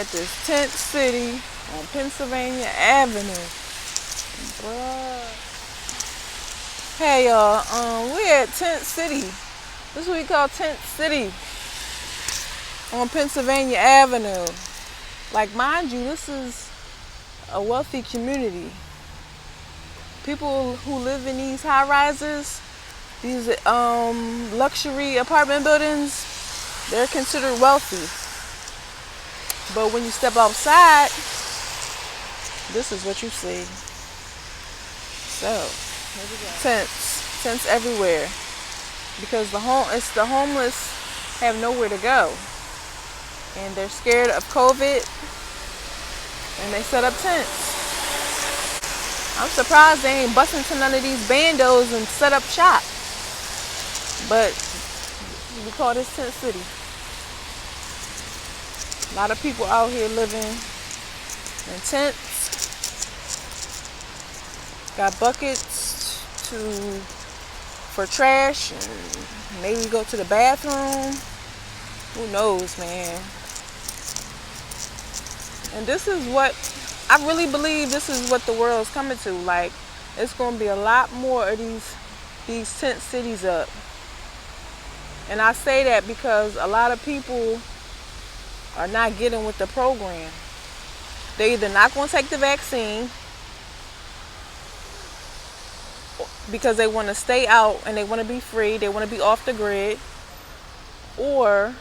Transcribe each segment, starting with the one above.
at this tent city on Pennsylvania Avenue. Bruh. Hey y'all, we at Tent City. This is what we call Tent City on Pennsylvania Avenue. Like, mind you, this is a wealthy community. People who live in these high rises, these luxury apartment buildings, they're considered wealthy. But when you step outside, this is what you see. So, tents everywhere, because the homeless have nowhere to go, and they're scared of COVID, and they set up tents. I'm surprised they ain't busting to none of these bandos and set up shop. But we call this Tent City. A lot of people out here living in tents. Got buckets for trash and maybe go to the bathroom. Who knows, man? And this is what I really believe, this is what the world's coming to. Like, it's going to be a lot more of these tent cities up. And I say that because a lot of people are not getting with the program. They're either not going to take the vaccine because they want to stay out and they want to be free, they want to be off the grid, or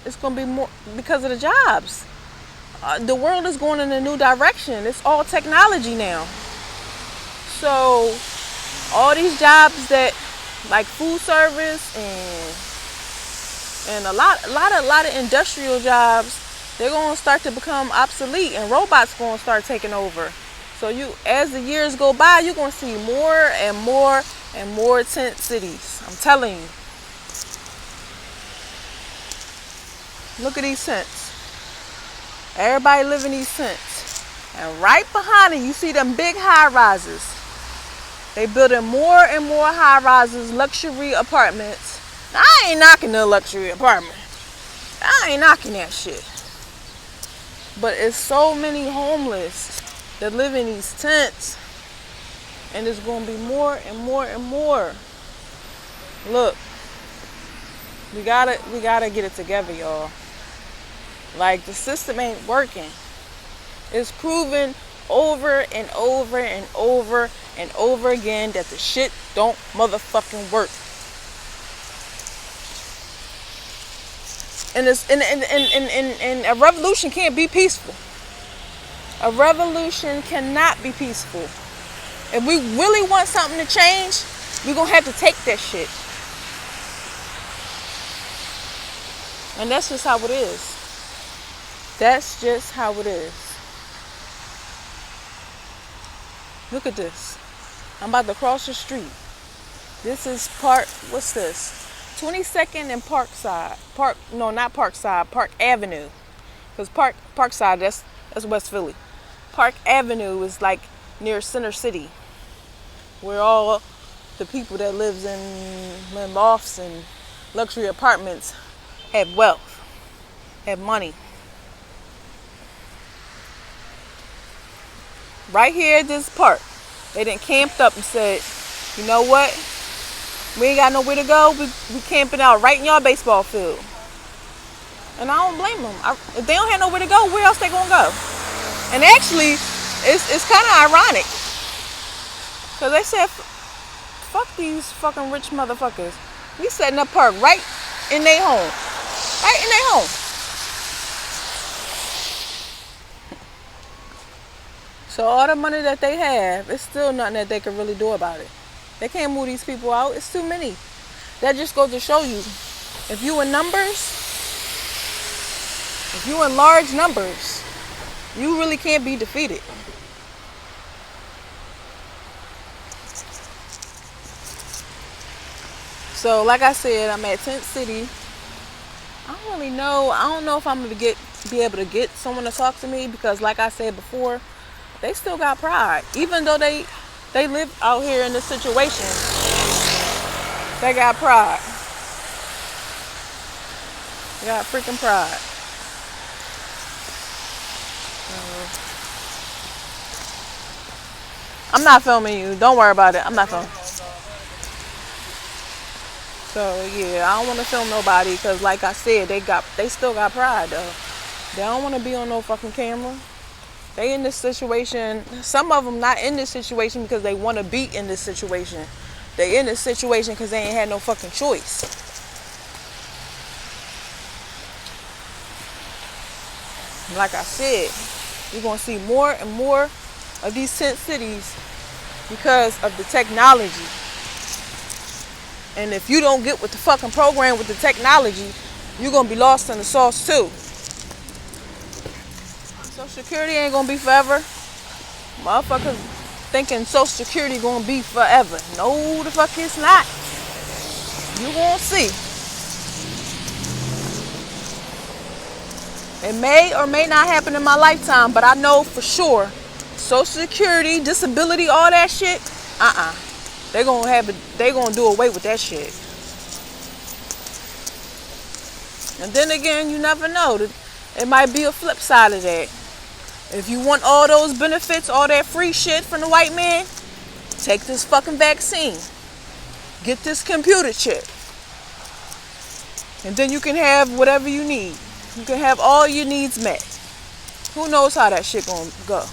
it's going to be more because of the jobs. The world is going in a new direction. It's all technology now. So all these jobs that, like food service and a lot of industrial jobs, they're going to start to become obsolete, and robots going to start taking over. So as the years go by, you're going to see more and more and more tent cities. I'm telling you. Look at these tents. Everybody live in these tents. And right behind it, you see them big high rises. They building more and more high rises, luxury apartments. Now, I ain't knocking the luxury apartment. I ain't knocking that shit. But it's so many homeless that live in these tents. And there's going to be more and more and more. Look. We gotta get it together, y'all. Like, the system ain't working. It's proven over and over and over and over again that the shit don't motherfucking work. And a revolution can't be peaceful. A revolution cannot be peaceful. If we really want something to change, we're gonna have to take that shit. And that's just how it is. That's just how it is. Look at this. I'm about to cross the street. This is what's this? 22nd and Parkside. Park Avenue. Because Parkside, that's West Philly. Park Avenue is like near Center City, where all the people that lives in lofts and luxury apartments have wealth, have money. Right here at this park, they done camped up and said, you know what? We ain't got nowhere to go. We camping out right in y'all baseball field. And I don't blame them. If they don't have nowhere to go, where else they gonna go? And actually, it's kind of ironic, because they said, fuck these fucking rich motherfuckers. We setting up park right in their home. Right in their home. So all the money that they have, it's still nothing that they can really do about it. They can't move these people out. It's too many. That just goes to show you, if you in numbers, if you in large numbers, you really can't be defeated. So like I said, I'm at Tent City. I don't know if I'm going to be able to get someone to talk to me, because like I said before, they still got pride. Even though they live out here in this situation, they got pride. They got freaking pride. I'm not filming you. Don't worry about it. I'm not filming. So yeah, I don't want to film nobody because, like I said, they still got pride though. They don't want to be on no fucking camera. They in this situation. Some of them not in this situation because they want to be in this situation. They in this situation because they ain't had no fucking choice. Like I said, you're gonna see more and more of these tent cities because of the technology. And if you don't get with the fucking program with the technology, you're gonna be lost in the sauce too. Social Security ain't gonna be forever. Motherfuckers thinking Social Security gonna be forever. No, the fuck it's not. You gonna see. It may or may not happen in my lifetime, but I know for sure Social Security, disability, all that shit, They're gonna do away with that shit. And then again, you never know. It might be a flip side of that. If you want all those benefits, all that free shit from the white man, take this fucking vaccine. Get this computer chip. And then you can have whatever you need. You can have all your needs met. Who knows how that shit gonna go?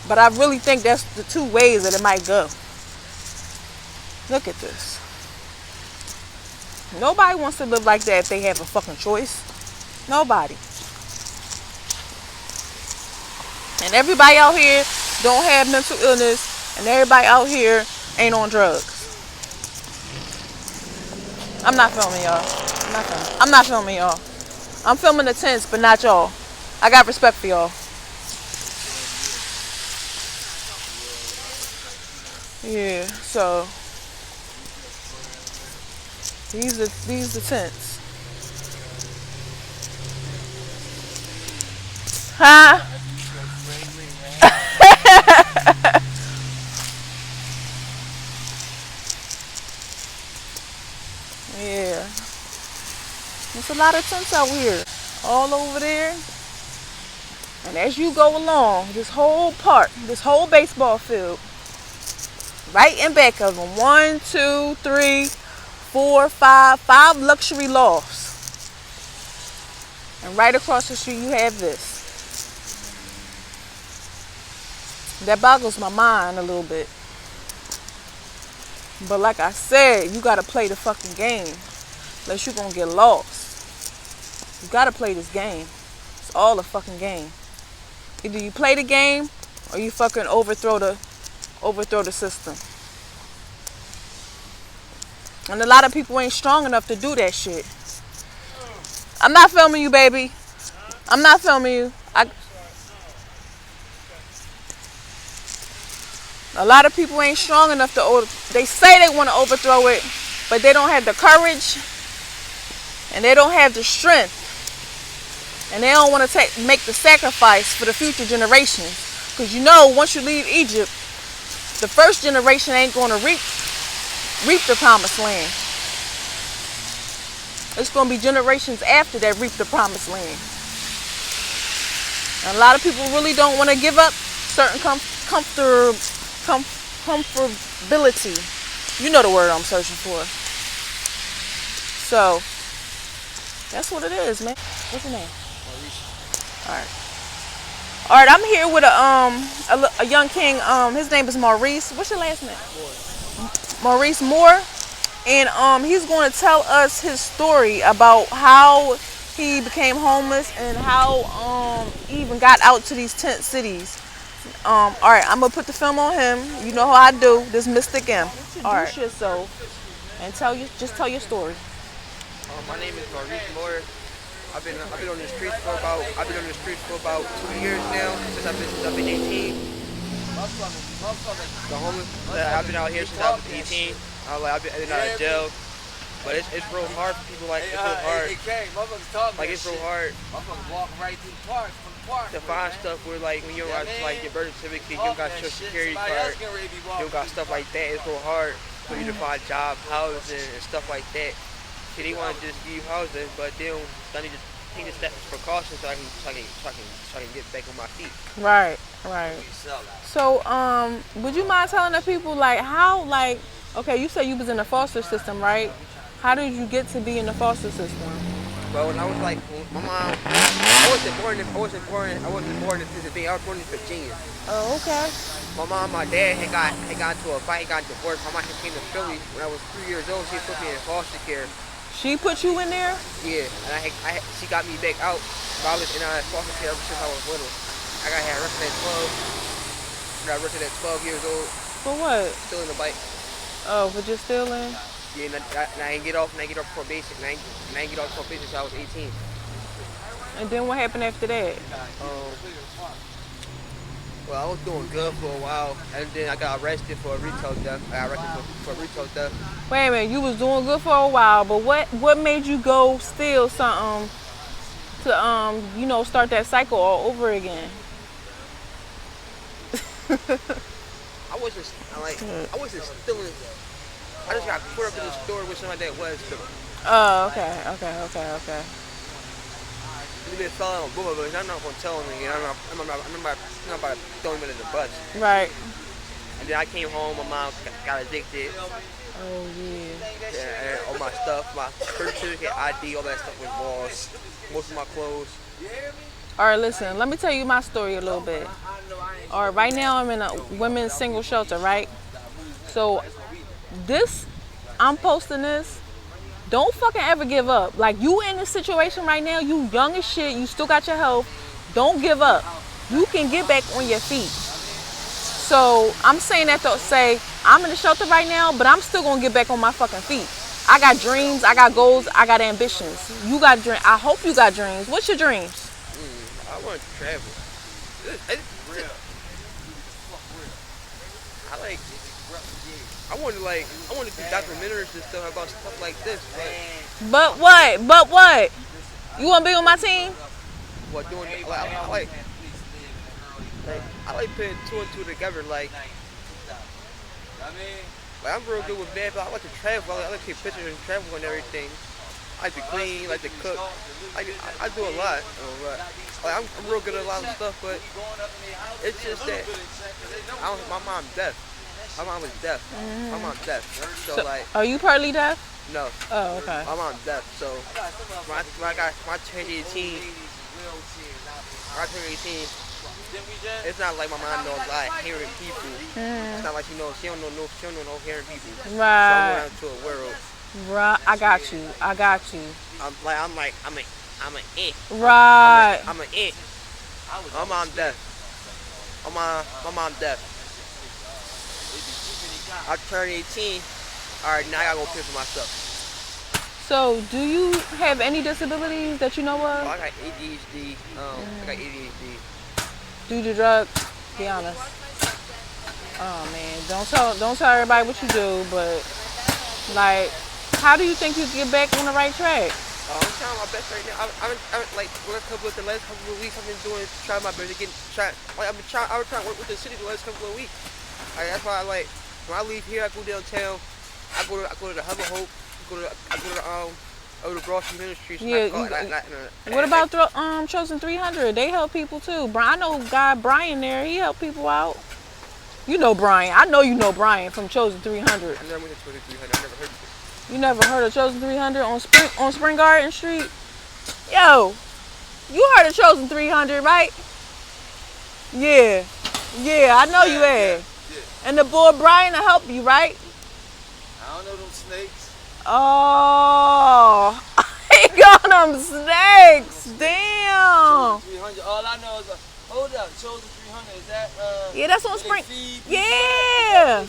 But I really think that's the two ways that it might go. Look at this. Nobody wants to live like that if they have a fucking choice. Nobody. And everybody out here don't have mental illness, and everybody out here ain't on drugs. I'm not filming y'all. I'm not filming y'all. I'm filming the tents, but not y'all. I got respect for y'all. Yeah, so these the tents. Huh? Yeah. There's a lot of tents out here. All over there. And as you go along, this whole park, this whole baseball field, right in back of them, 1, 2, 3, 4, 5 luxury lofts. And right across the street you have this. That boggles my mind a little bit. But like I said, you gotta play the fucking game. Unless you're gonna get lost. You gotta play this game. It's all a fucking game. Either you play the game or you fucking overthrow the system. And a lot of people ain't strong enough to do that shit. I'm not filming you, baby. I'm not filming you. A lot of people ain't strong enough they say they want to overthrow it, but they don't have the courage and they don't have the strength. And they don't want to make the sacrifice for the future generations. Because you know, once you leave Egypt, the first generation ain't going to reap the promised land. It's going to be generations after that reap the promised land. And a lot of people really don't want to give up certain comfortability. You know the word I'm searching for. So, that's what it is, man. What's your name? Maurice. All right, I'm here with a young king. His name is Maurice. What's your last name? Maurice Moore. And he's going to tell us his story about how he became homeless and how he even got out to these tent cities. All right, I'm gonna put the film on him. You know how I do. This Mystic M. All right. Introduce yourself and just tell your story. My name is Maurice Moore. I've been on the streets for about 2 years now. Since I've been 18. The homeless. I've been out here since I was 18. I've been out of jail. But it's real hard for people. Like it's real hard. Like it's real hard. To find stuff where like when you don't got like your birth certificate, you don't got your security card, you don't got stuff like that. It's real hard for you to find job, housing, and stuff like that. See, they want to just give you housing, but they don't. I need to take the steps precautions so I can get back on my feet. Right, right. So, would you mind telling the people like how like okay, you said you was in the foster system, right? How did you get to be in the foster system? But when I was like, my mom, I wasn't born in Pennsylvania. I was born in Virginia. Oh, okay. My mom, my dad had got into a fight, got divorced. My mom came to Philly when I was 3 years old. She put me in foster care. She put you in there? Yeah, and she got me back out. But I was in foster care ever since I was little. I got arrested at 12. I got arrested at 12 years old. For what? Stealing a bike. Oh, for just stealing? Yeah, and I didn't get off. And I didn't get off probation. And I didn't get off probation until I was 18. And then what happened after that? Well, I was doing good for a while, and then I got arrested for a retail theft. I got arrested for a retail theft. Wait a minute, you was doing good for a while, but what made you go steal something to start that cycle all over again? I wasn't stealing. I just got put up in the store with somebody that was stealing. Oh, okay. We've been selling on both of us. I'm not gonna tell them again. I'm not about to throw him in the bus. Right. And then I came home. My mom got addicted. Oh yeah. And all my stuff, my birth certificate, ID, all that stuff was lost. Most of my clothes. All right, listen. Let me tell you my story a little bit. All right, right now I'm in a women's single shelter, right? So I'm posting this. Don't fucking ever give up. Like, you in this situation right now, you young as shit, you still got your health. Don't give up. You can get back on your feet. So I'm saying that to say I'm in the shelter right now, but I'm still gonna get back on my fucking feet. I got dreams, I got goals, I got ambitions. You got dreams. I hope you got dreams. What's your dreams? I want to travel. I want to do documentaries and stuff about stuff like this. But what? You want to be on my team? What doing? I like putting two and two together. Like I'm real good with that, but I like to travel. I like to take pictures and travel and everything. I like to clean, I like to cook. I do a lot. I'm real good at a lot of stuff, but it's just that my mom's deaf. My mom was deaf. My mom's deaf. So are you partly deaf? No. Oh, okay. My mom's deaf. So when I turned 18, it's not like my mom knows a lot of hearing people. It's not like she don't know no hearing people. Right. So I'm going out to a world. Right. I got you. I'm an Aint. Right. I'm an Aint. My mom's deaf. My mom's deaf. I turned 18. All right, now I gotta go pay for myself. So, do you have any disabilities that you know of? I got ADHD. I got ADHD. Do you do drugs? Be honest. Oh man, don't tell everybody what you do, but like, how do you think you can get back on the right track? I'm trying my best right now. I'm like the last couple of weeks I've been trying my best to I was trying to work with the city the last couple of weeks. That's why when I leave here, I go downtown. I go to the Hub of Hope. I go to Broadstreet Ministries. Yeah. What about Chosen 300? They help people too. I know guy Brian there. He help people out. You know Brian. I know you know Brian from Chosen 300. I never went to Chosen 300. I never heard of it. You never heard of Chosen 300 on Spring Garden Street? Yo, you heard of Chosen 300, right? Yeah, I know you have. Yeah. And the boy Brian will help you, right? I don't know them snakes. Oh, he got them snakes. Damn. 300. All I know is hold up, Chosen 300. Is that yeah, that's on Spring. Yeah. Yeah.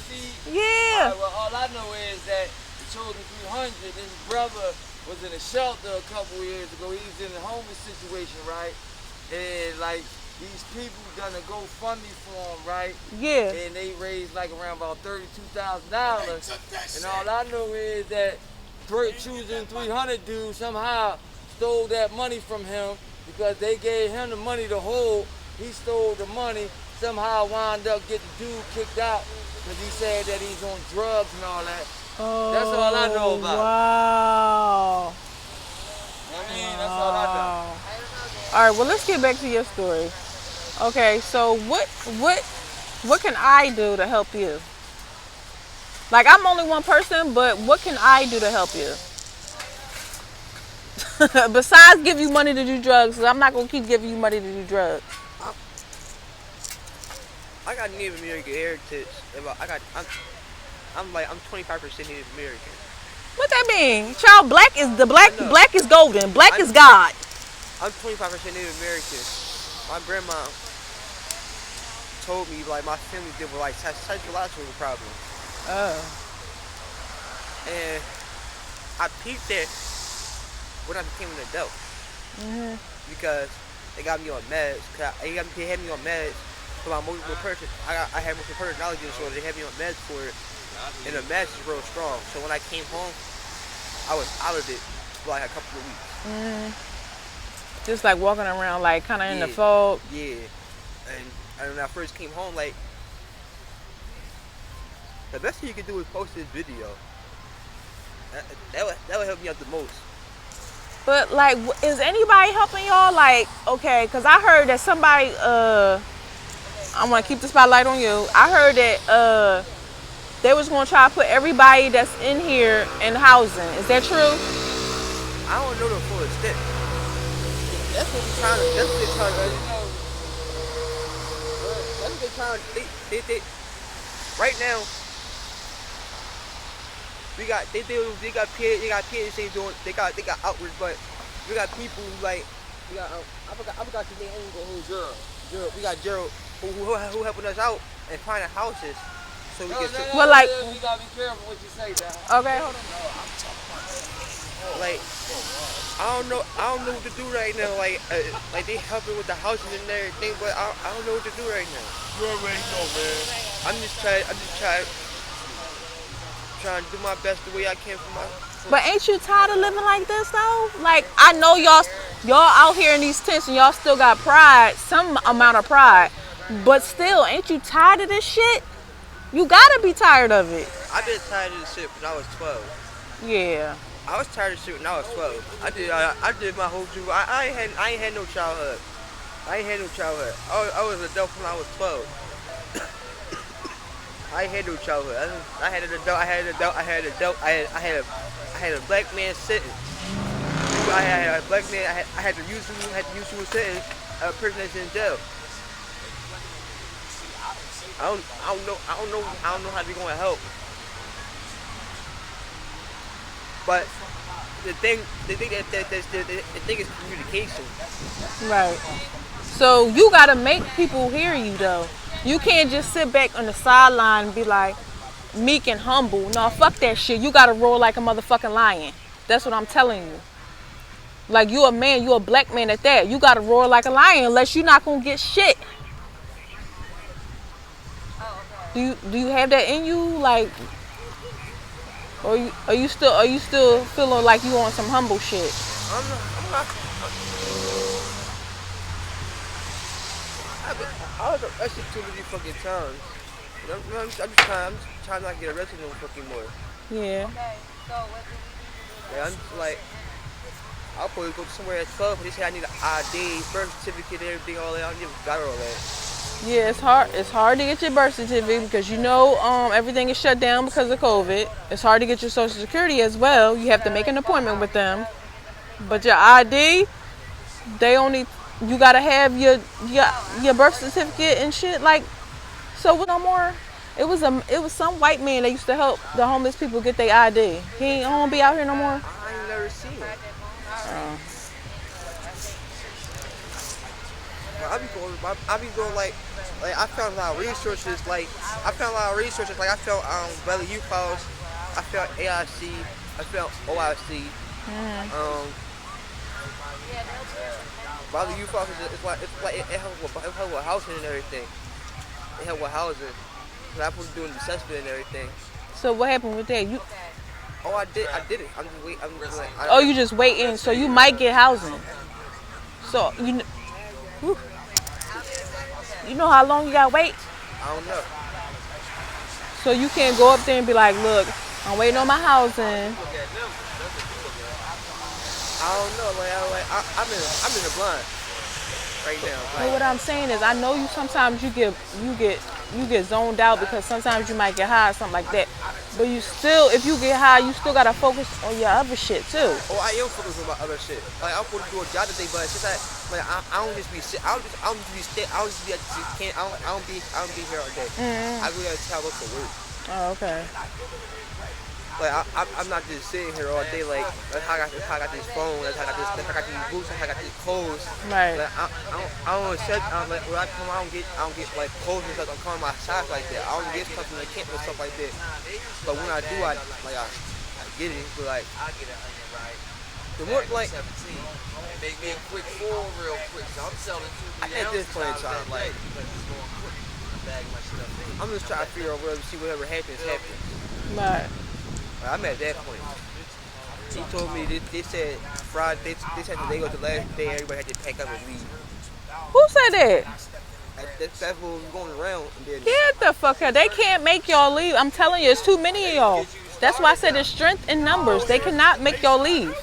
Yeah. All I know is that the Chosen 300. This brother was in a shelter a couple years ago. He was in a homeless situation, right? And like these people done a GoFundMe for him, right? Yeah. And they raised like around about $32,000. And all I know is that Choosing 300 dude somehow stole that money from him because they gave him the money to hold. He stole the money, somehow wound up getting the dude kicked out because he said that he's on drugs and all that. Oh, That's all I know about it. wow. I mean, that's all I know. Wow. All right, well, let's get back to your story. Okay, so what can I do to help you? Like, I'm only one person, but what can I do to help you? Besides give you money to do drugs, 'cause I'm not gonna keep giving you money to do drugs. I, I got Native American heritage. I'm 25% Native American. What that mean? Child, black is the I black. know. Black is golden. Black I is God. I'm 25% Native American. My grandma told me like my family dealt with like psychological problems, Oh. and I peeped that when I became an adult Mhm. because they got me on meds. They had me on meds for my multiple person. I had multiple personality disorder. They had me on meds for it, and the meds is real strong. So when I came home, I was out of it for like a couple of weeks. Mhm. Just like walking around, like kind of in the Yeah, fog. yeah. And when I first came home, like the best thing you can do is post this video. That would help me out the most. But like, is anybody helping y'all? Like, okay, cause I heard that somebody. I want to keep the spotlight on you. I heard that they was gonna try to put everybody that's in here in housing. Is that true? I don't know the full extent. That's what they're trying to. That's what they're trying to. That's what they're trying to. They right now. They got PhD doing. They got outreach, but we got people who like. We got I forgot the name. I ain't gonna hold Gerald. We got Gerald who helping us out and finding houses so we No, can. no, no, Well, like, you gotta be careful what you say, dog. okay, hold on. Like I don't know what to do right now. Like they helping with the housing and everything, but I don't know what to do right now. You already know, man. Trying to do my best the way I can for my. But ain't you tired of living like this though? Like, I know y'all out here in these tents and y'all still got pride, some amount of pride. But still, ain't you tired of this shit? You gotta be tired of it. I've been tired of this shit when I was 12. Yeah. I was tired of shit when I was 12. I did my whole juvenile. I ain't had no childhood. I was an adult when I was 12. I ain't had no childhood. I had an adult. I had a black man sitting. I had a black man. I had to use who sitting a person that's in jail. I don't know how they're gonna help. But the thing is communication. Right. So you gotta make people hear you though. You can't just sit back on the sideline and be like meek and humble. No, fuck that shit. You gotta roll like a motherfucking lion. That's what I'm telling you. Like, you a man, you a black man at that. You gotta roar like a lion unless you're not gonna get shit. Do you have that in you? Like, or are you still feeling like you on some humble shit? I'm not. I was arrested too many fucking times. I'm just trying not to get arrested no fucking more. Yeah. Like, I'm just like, I'll probably go somewhere at 12, but they say I need an ID, birth certificate, everything, all that. I never got all that. Yeah, it's hard. It's hard to get your birth certificate because everything is shut down because of COVID. It's hard to get your Social Security as well. You have to make an appointment with them. But your ID, you gotta have your birth certificate and shit. Like, so no more. It was some white man that used to help the homeless people get their ID. He don't be out here no more. I ain't never seen it. I be going like I found a lot of resources. Like I found Valley Youth House. I found AIC. I found OIC. Valley Youth House it helped with housing and everything. It helped with housing. I was doing the assessment and everything. So what happened with that? I did it. I'm just waiting. You just waiting. So you might get housing. So you know how long you gotta wait? I don't know. So you can't go up there and be like, look, I'm waiting on my housing. I don't know. I'm in the blind right now. But what I'm saying is, I know you. Sometimes you get zoned out because sometimes you might get high or something like that. But you still, if you get high, you still gotta focus on your other shit too. Oh, I am focused on my other shit. Like I'm supposed to do a job today, but it's just I don't just be sit. I don't just be stay. I don't just be at the can't. I don't be here all day. I go out to town look for work. Oh, okay. Like I'm not just sitting here all day. Like that's how I got this phone. That's how I got these boots. That's how I got these clothes. Right. Like I don't accept. Like when I come, I don't get like clothes and stuff. I'm calling my shots like that. I don't get stuff in the camp and stuff like that. But when I do, I get it. But like the more like Make me a quick four real quick. So I'm selling 2 at this point in time, like I'm just trying to figure out whatever happens. Right. I'm at that point. He told me they said Friday. They said the day was the last day. Everybody had to pack up and leave. Who said that? That's what was going around. And then Get the fuck out. They can't make y'all leave. I'm telling you, it's too many of y'all. That's why I said there's strength in numbers. They cannot make y'all leave.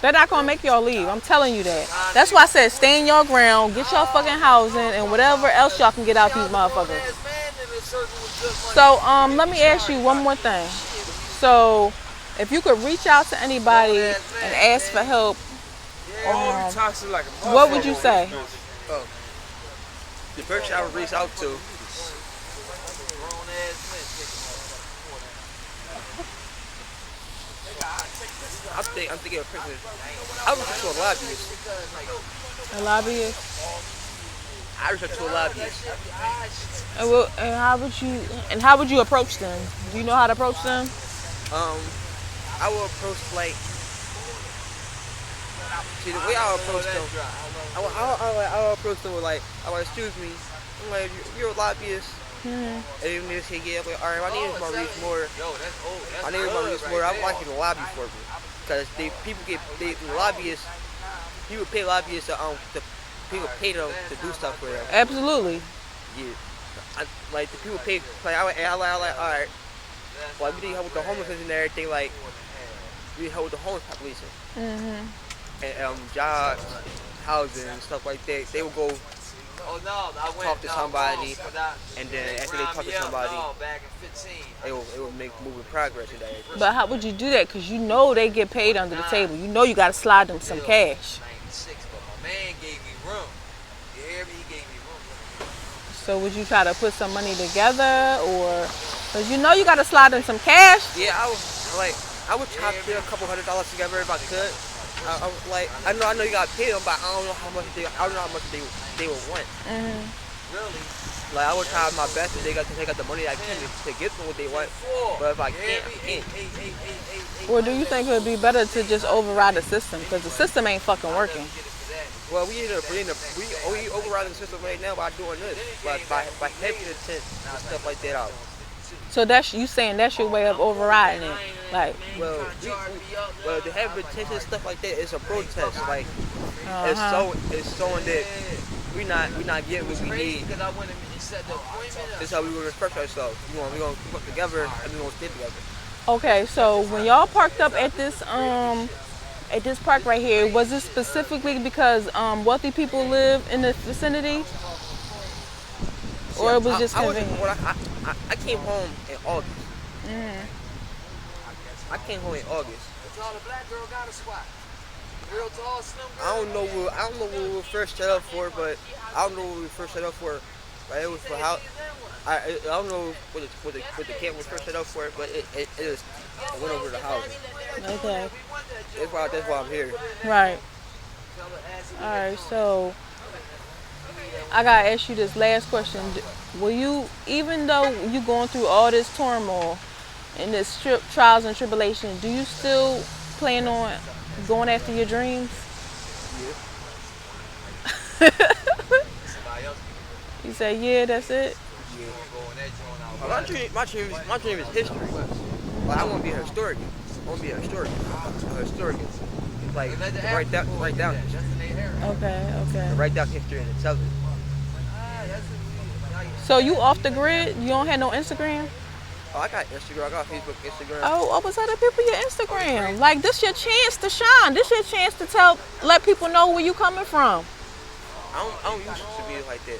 They're not gonna make y'all leave. I'm telling you that. That's why I said stay in your ground, get y'all fucking housing, and whatever else y'all can get out these motherfuckers. So let me ask you one more thing. So if you could reach out to anybody and ask for help, what would you say? the person I would reach out to. I'm thinking of a person. I reach out to a lobbyist. A lobbyist? I reach out to a lobbyist. And how would you approach them? Do you know how to approach them? I will approach like. See the way I will approach them. I will approach them with like, excuse me. I'm like, you're a lobbyist. Mm-hmm. And even they say, yeah, I'm like, all right, my name is Maurice Moore. My name is Maurice Moore. I would like you to lobby for me. Because the lobbyists, people pay lobbyists people pay them to do stuff for them. Absolutely. Yeah. Like the people pay, like I like, all right. Like we need help with the homelessness and everything. Like we need help with the homeless population. Mm-hmm. And jobs, housing, and stuff like that. They will go talk to somebody, and then after they talk to somebody, it will make moving progress in that area. But how would you do that? Because you know they get paid under the table. You know you got to slide them some cash. So would you try to put some money together, or because you know you got to slide them some cash? Yeah, I would try to put a couple $100 together if I could. I know you got to pay them, but I don't know how much they would want. Mm-hmm. Like I would try my best if they got to take out the money I can to get them what they want. But if I can't, I can't. Or do you think it would be better to just override the system? Because the system ain't fucking working. Well, we overriding the system right now by doing this, by taking the tent and stuff like that out. So that's you saying that's your way of overriding it, like. Well, to have retention stuff like that, it's a protest. Like it's showing that we not getting what we need. That's how we will express ourselves. We gonna work together and we gonna stay together. Okay, so when y'all parked up at this park right here, was it specifically because wealthy people live in the vicinity? Or it was just convenient? I came home in August. Mm-hmm. I came home in August. The black girl got a squat. Real tall, slim girl. I don't know what we were first set up for, but I don't know what we were first set up for. But it was for how. I don't know what the camp was first set up for, but it went over the house. Okay. That's why I'm here. Right. All right. So I gotta ask you this last question. Will you, even though you going through all this turmoil and this trials and tribulations, do you still plan on going after your dreams? Yeah. You say, yeah, that's it? Yeah. My dream is history. Like, I want to be a historian. I want to be a historian. Like, write down history. Okay. Write down history and tell it. So you off the grid? You don't have no Instagram? Oh, I got Instagram. I got Facebook, Instagram. Oh, what's other people your Instagram? Like, this your chance to shine. This your chance to let people know where you coming from. I don't use social media like that.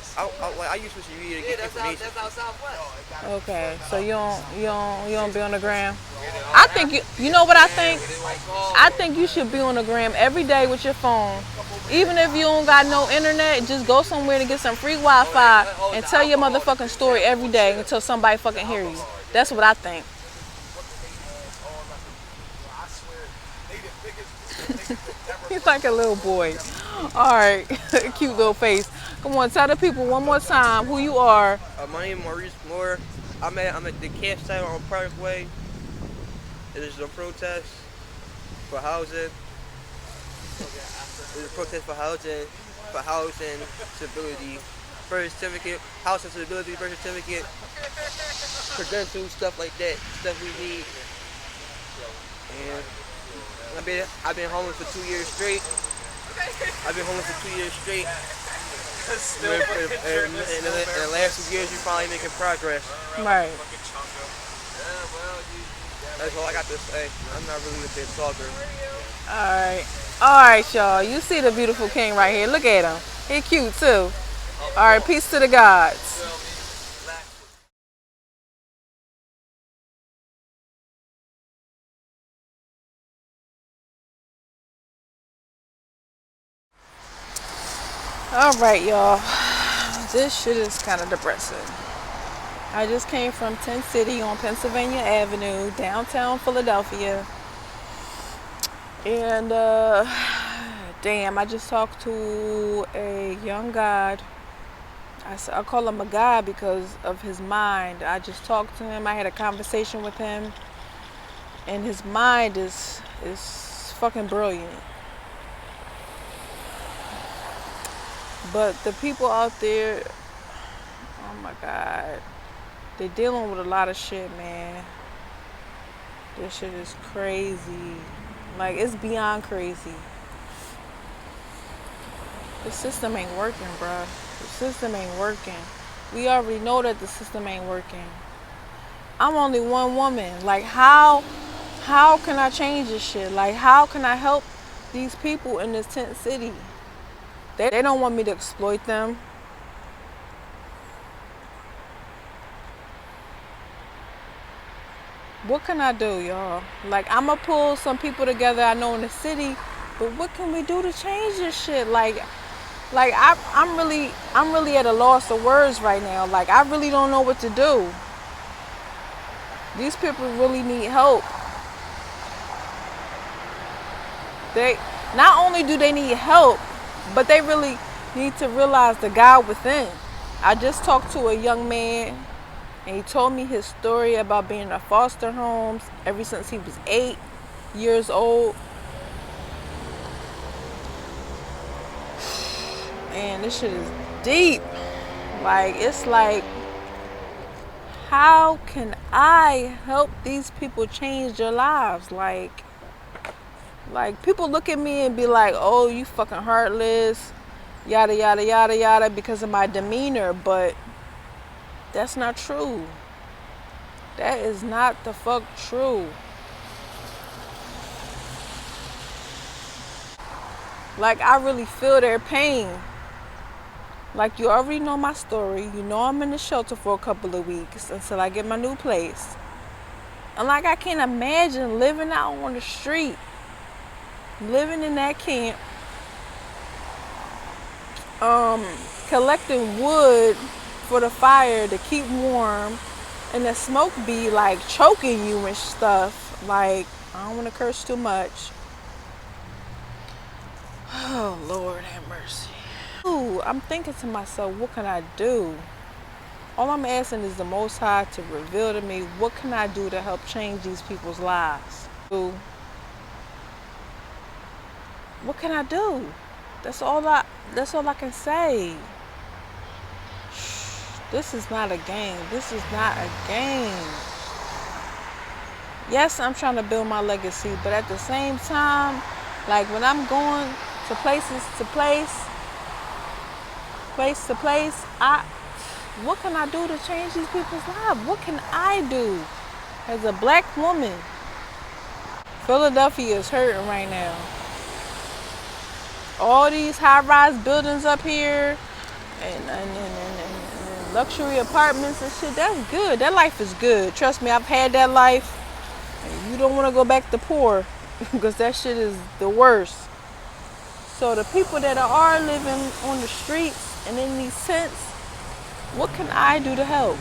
I use social media to get information. That's out Southwest. Okay, so you don't be on the gram. I think you know what I think. I think you should be on the gram every day with your phone. Even if you don't got no internet, just go somewhere to get some free Wi-Fi and tell your motherfucking story every day until somebody fucking hear you. That's what I think. He's like a little boy. All right, cute little face. Come on, tell the people one more time who you are. My name is Maurice Moore. I'm at the campsite on Parkway. It is a protest for housing. It's a protest for housing stability, birth certificate, housing stability, birth certificate, credentials, stuff like that, stuff we need. And I've been homeless for 2 years straight. In the last 2 years, we're finally making progress. Right. That's all I got to say. I'm not really a big talker. All right, y'all. You see the beautiful king right here. Look at him. He cute too. All right, peace to the gods. All right, y'all. This shit is kind of depressing. I just came from Tent City on Pennsylvania Avenue, downtown Philadelphia. And damn, I just talked to a young guy. I call him a guy because of his mind. I just talked to him. I had a conversation with him, and his mind is fucking brilliant. But the people out there, oh my God, they're dealing with a lot of shit, man. This shit is crazy. Like, it's beyond crazy. The system ain't working, bruh. The system ain't working. We already know that the system ain't working. I'm only one woman. Like, how can I change this shit? Like, how can I help these people in this tent city? They don't want me to exploit them. What can I do, y'all? Like, I'ma pull some people together I know in the city, but what can we do to change this shit? Like I'm really at a loss of words right now. Like, I really don't know what to do. These people really need help. They not only do they need help, but they really need to realize the God within. I just talked to a young man, and he told me his story about being in foster homes ever since he was 8 years old. And this shit is deep. Like, it's like, how can I help these people change their lives? Like people look at me and be like, oh, you fucking heartless, yada, yada, yada, yada, because of my demeanor. But that's not true. That is not the fuck true. Like, I really feel their pain. Like, you already know my story. You know I'm in the shelter for a couple of weeks until I get my new place. And like, I can't imagine living out on the street, living in that camp, collecting wood for the fire to keep warm, and the smoke be like choking you and stuff. Like, I don't want to curse too much. Oh, Lord have mercy. Ooh, I'm thinking to myself, what can I do? All I'm asking is the Most High to reveal to me, what can I do to help change these people's lives? What can I do? That's all I can say. This is not a game. This is not a game. Yes, I'm trying to build my legacy, but at the same time, like, when I'm going to place to place, what can I do to change these people's lives? What can I do? as a black woman. Philadelphia is hurting right now. All these high-rise buildings up here and luxury apartments and shit, that's good. That life is good. Trust me, I've had that life. And you don't want to go back to poor because that shit is the worst. So the people that are living on the streets and in these tents, what can I do to help?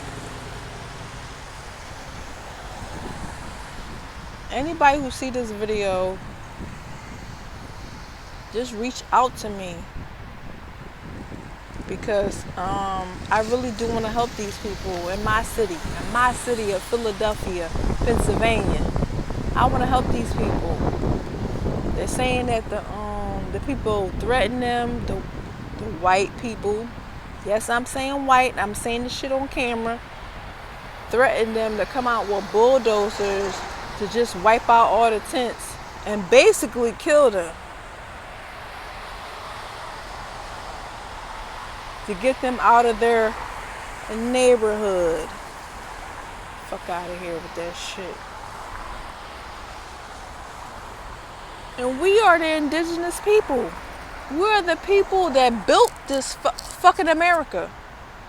Anybody who see this video, just reach out to me, because I really do want to help these people in my city of Philadelphia, Pennsylvania. I want to help these people. They're saying that the people threaten them, the white people. Yes, I'm saying white. I'm saying this shit on camera. Threaten them to come out with bulldozers to just wipe out all the tents and basically kill them. To get them out of their neighborhood. Fuck out of here with that shit. And we are the indigenous people. We're the people that built this fucking America.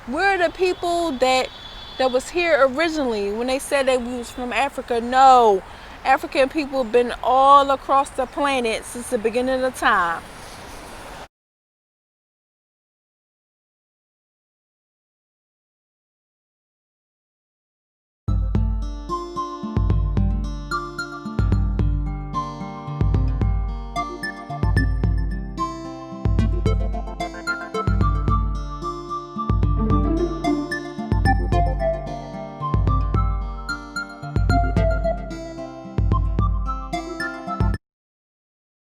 We're the people that was here originally. When they said that we was from Africa, no. African people have been all across the planet since the beginning of time.